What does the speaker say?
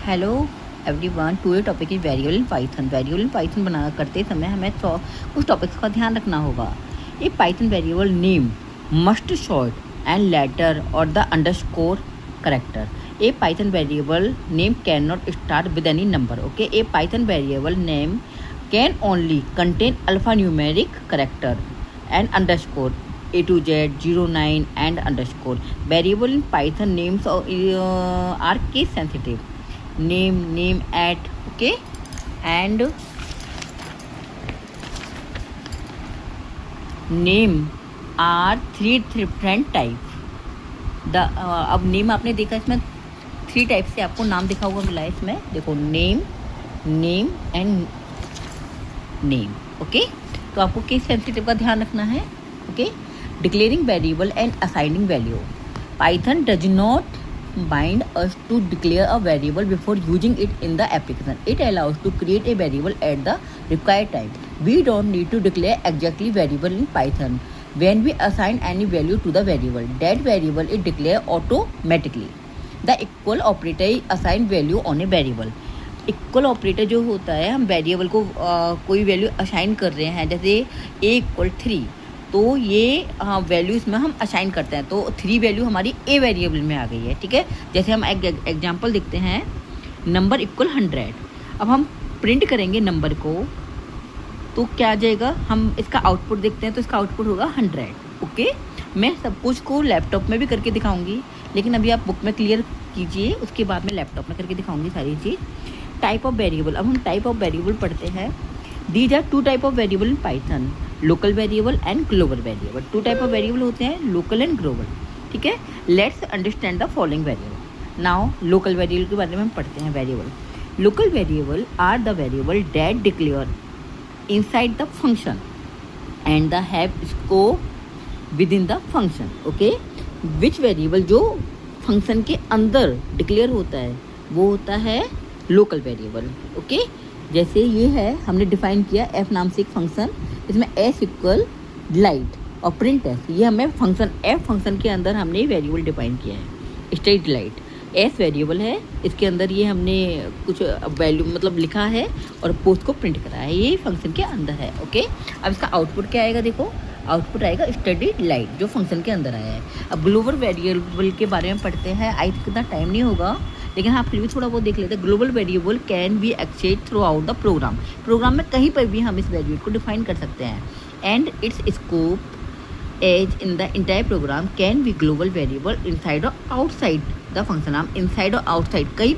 Hello everyone, today topic is variable in Python. Variable in Python बना करते समय हमें कुछ टॉपिक्स का ध्यान रखना होगा। A Python variable name must short and letter और the underscore character. A Python variable name can not start with any number. Okay, a Python variable name can only contain alpha numeric character and underscore A to Z 09 and underscore. Variable in Python names are case sensitive. Name at, okay, and name are three different type. अब name आपने देखा, इसमें 3 type से आपको नाम दिखा हुआ मिला है। इसमें देखो नेम एंड नेम। ओके, तो आपको केस सेंसिटिव का ध्यान रखना है। Okay, declaring variable and assigning value. Python does not bind us to declare a variable before using it in the application. It allows to create a variable at the required time. We don't need to declare exactly variable in Python. When we assign any value to the variable, that variable is declared automatically. The equal operator assign value on a variable. Equal operator जो होता है, हम variable को कोई value assign कर रहे हैं, जैसे a = 3, तो ये वैल्यू इसमें हम असाइन करते हैं, तो 3 वैल्यू हमारी a वेरिएबल में आ गई है। ठीक है, जैसे हम एक एग्जांपल देखते हैं, नंबर = 100। अब हम प्रिंट करेंगे नंबर को, तो क्या आ जाएगा, हम इसका आउटपुट देखते हैं, तो इसका आउटपुट होगा 100। ओके, मैं सब कुछ को लैपटॉप में भी करके दिखाऊंगी, लेकिन अभी आप बुक में क्लियर कीजिए, उसके बाद में लैपटॉप में करके दिखाऊंगी सारी चीज़। टाइप ऑफ वेरिएबल, अब हम टाइप ऑफ वेरिएबल पढ़ते हैं। These are 2 type of variable in Python, local variable and global variable. 2 type of variable होते हैं, लोकल एंड ग्लोबल। ठीक है, let's understand the following variable. Now local variable के बारे में हम पढ़ते हैं। Variable, local variable are the variable that declare inside the function and the have scope within the function. Okay, which variable जो function के अंदर declare होता है वो होता है लोकल वेरिएबल। ओके, जैसे ये है, हमने डिफाइन किया f नाम से एक फंक्शन, इसमें s = लाइट और प्रिंट s, ये हमें फंक्शन f फंक्शन के अंदर हमने वेरिएबल डिफाइन किया है। स्ट्रेट लाइट s वेरिएबल है, इसके अंदर ये हमने कुछ वैल्यू मतलब लिखा है और पोस्ट को प्रिंट करा है, ये फंक्शन के अंदर है। ओके, अब इसका आउटपुट क्या आएगा, देखो आउटपुट आएगा स्टडीड लाइट, जो फंक्शन के अंदर आया है। अब ग्लोबल वेरिएबल के बारे में पढ़ते हैं। आई थिंक इतना टाइम नहीं होगा, लेकिन हाँ फिर भी थोड़ा बहुत देख लेते हैं। Global variable can be access throughout the program में कहीं पर भी हम इस वेरिएबल को डिफाइन कर सकते हैं। And its scope as in the entire program can be global variable inside और आउटसाइड द फंक्शन। हम इनसाइड और आउटसाइड कहीं